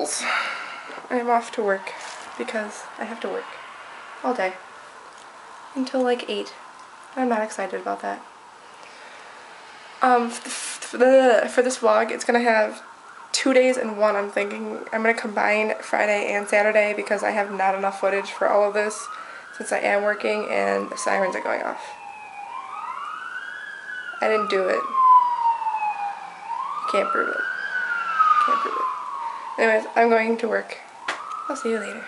goals. I am off to work because I have to work all day until like 8. I'm not excited about that. For this vlog, it's gonna have 2 days in one. I'm thinking I'm gonna combine Friday and Saturday because I have not enough footage for all of this since I am working and the sirens are going off. I didn't do it. Can't prove it. Can't prove it. Anyways, I'm going to work. I'll see you later.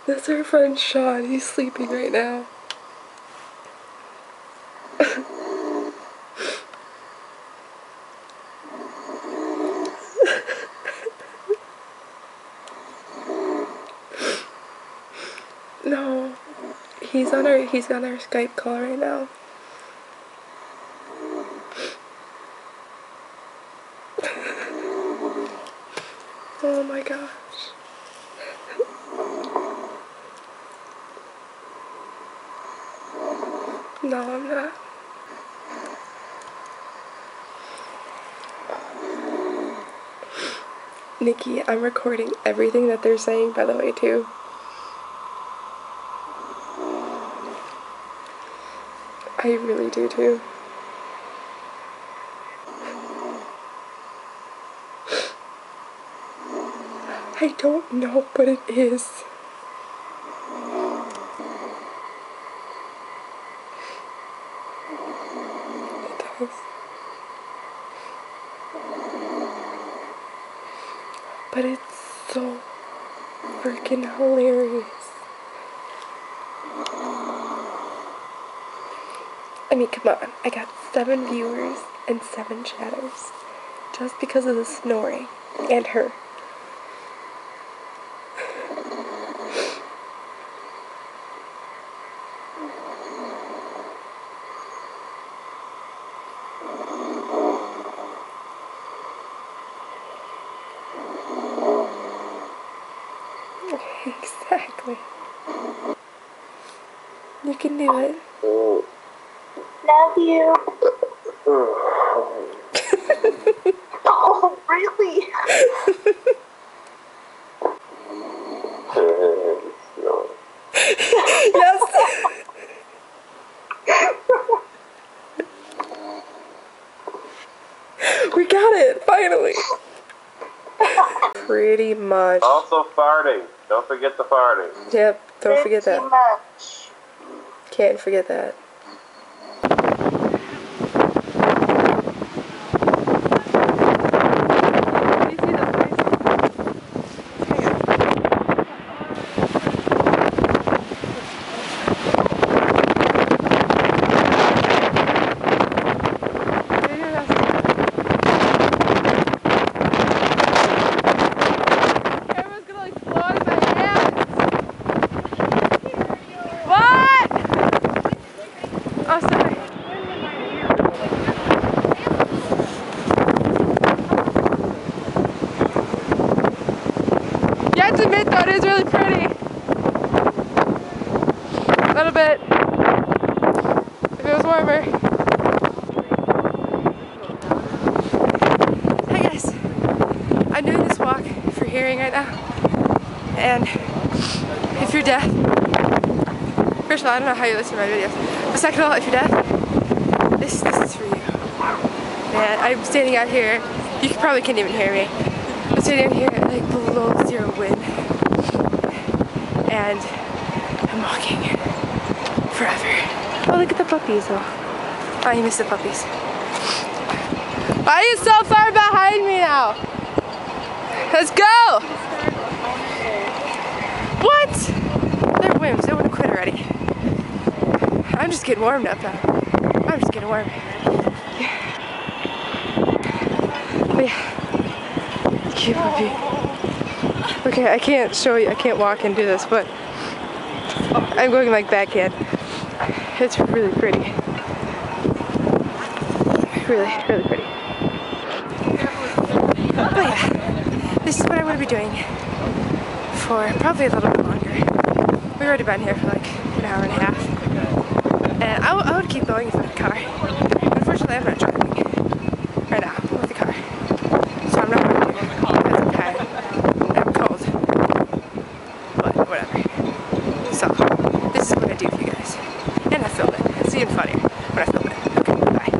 That's our friend Sean. He's sleeping right now. No, he's on our Skype call right now. Oh my gosh. No, I'm not. Nikki, I'm recording everything that they're saying, by the way, too. I really do, too. I don't know, but it is. But it's so freaking hilarious. I mean, come on. I got 7 viewers and 7 chatters just because of the snoring and her. Exactly. You can do it. Love you. Oh, really? Yes. We got it, finally. Pretty much. Also farting. Don't forget the farting. Yep, don't forget that. Much. Can't forget that. Oh, sorry. You have to admit though, it is really pretty. A little bit. If it was warmer. Hi guys. I'm doing this walk for hearing right now. And if you're deaf, first of all, I don't know how you listen to my videos. But second of all, if you're deaf, this is for you. Man, I'm standing out here. You probably can't even hear me. I'm standing out here at like below 0 wind. And I'm walking forever. Oh, look at the puppies though. Oh, you missed the puppies. Why are you so far behind me now? Let's go! What? They're wimps. They want to quit already. I'm just getting warmed up now. I'm just getting warm. But yeah. Cute puppy. Okay, I can't show you, I can't walk and do this, but I'm going like backhand. It's really pretty. Really, really pretty. But yeah, this is what I'm going to be doing for probably a little bit longer. We've already been here for like an hour and a half. And I would keep going if I had a car. But unfortunately, I'm not driving right now with the car. So I'm not going to because I'm tired and I'm cold. But whatever. So, this is what I do for you guys. And I film it. It's even funnier when I film it. Okay, bye.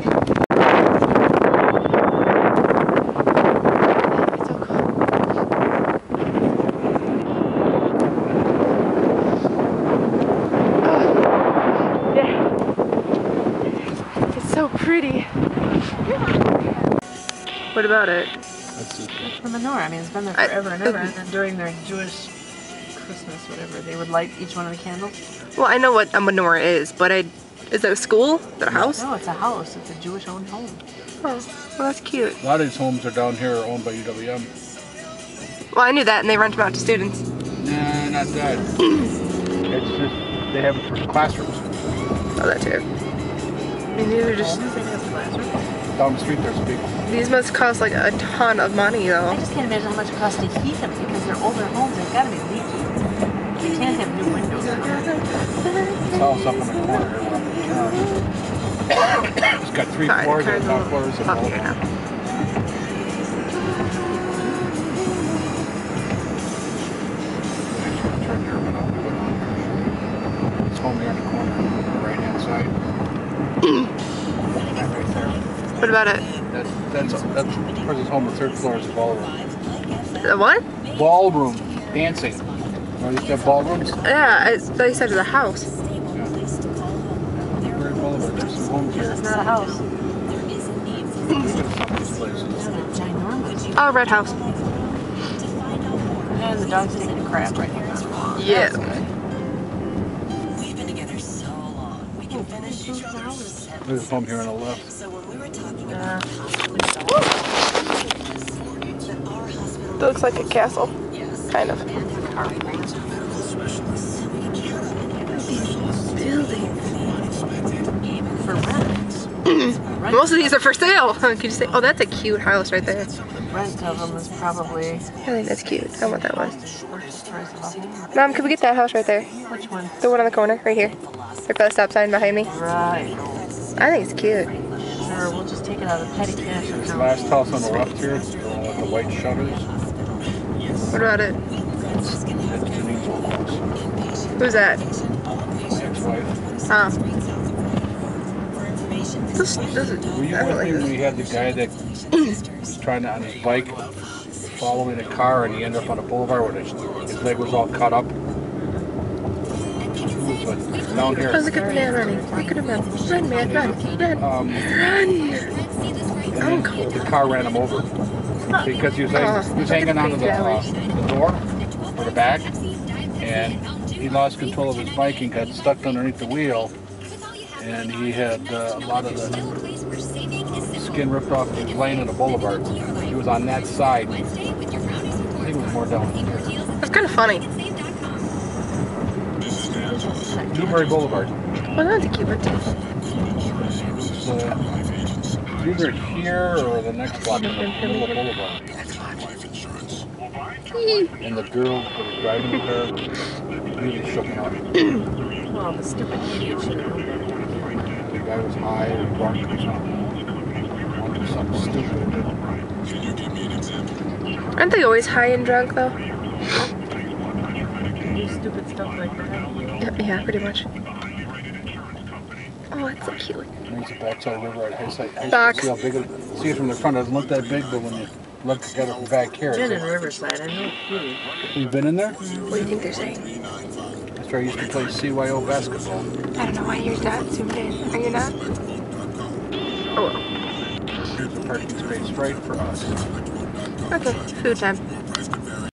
It's so cool. Oh, yeah. It's so pretty. What about it? It's the menorah. I mean, it's been there forever and ever. And then during their Jewish Christmas, whatever, they would light each one of the candles. Well, I know what a menorah is, but is that a school? Is that a house? No, it's a house. It's a Jewish-owned home. Oh, well, that's cute. A lot of these homes are down here are owned by UWM. Well, I knew that, and they rent them out to students. Nah, not that. It's just, they have it for classrooms. Oh, that too. I mean, these are just... Down the street there's a big one. These must cost like a ton of money, though. I just can't imagine how much it costs to heat them because they're older homes. They've got to be leaky. They can't have new windows. This house up in the corner here where I'm in. It's got 3 floors and top floors and all Here now. It's home here in the corner, on the right hand side. Right there. What about it? That's person's home. The 3rd floor is a ballroom. The what? Ballroom, dancing. Or used to have ballrooms. Yeah, I thought you said it was a house. Yeah. Very Boulevard. There's some homes here. It's not a house. Some of these places. They're ginormous. Oh, red house. And the dog's taking a crap right here. Yeah. We've been together so long. We can finish each other's. There's a home here on the left. So when we were talking about That looks like a castle. Kind of. For rent. Most of these are for sale. Could you say? Oh, that's a cute house right there. Rent of them is probably... I think that's cute. I want that one. Which Mom, can we get that house right there? one? The one on the corner, right here. Right by the stop sign behind me. Right. I think it's cute. Sure, we'll just take it out of petty cash This account. last house on the left here, the one with the white shutters. What about it? That's Janine's old house. Who's that? My ex-wife. Oh. This Were you I with don't me like when this. we had the guy that was trying to, on his bike, following a car and he ended up on a boulevard where his leg was all cut up? Who was it? Down here. Oh, look at the man running. Look at him run. Run, man, run. Run. Run! And then the car ran him over. Because he was hanging onto the door, or the back, and he lost control of his bike and got stuck underneath the wheel. And he had a lot of the skin ripped off and he was laying on the boulevard. He was on that side. I think it was more down here. That's kind of funny. Newbury Boulevard. Well, that's a cute one too. It's either here or the next block in the middle of Boulevard. And the girl that was driving the car really shook him up. Well, the stupid idiot should have known better. The guy was high or drunk or something stupid. Aren't they always high and drunk though? Do stupid stuff like that. Yeah, pretty much. Oh, that's so cute. There's a backside river at high side. Box. See how big it is? See it from the front, it doesn't look that big, but when you look together from back here. Been in Riverside, I know pretty. You've been in there? What do you think they're saying? That's where I used to play CYO basketball. I don't know why you're not zoomed in. Are you not? Oh well. Here's a parking space right for us. Okay, food time.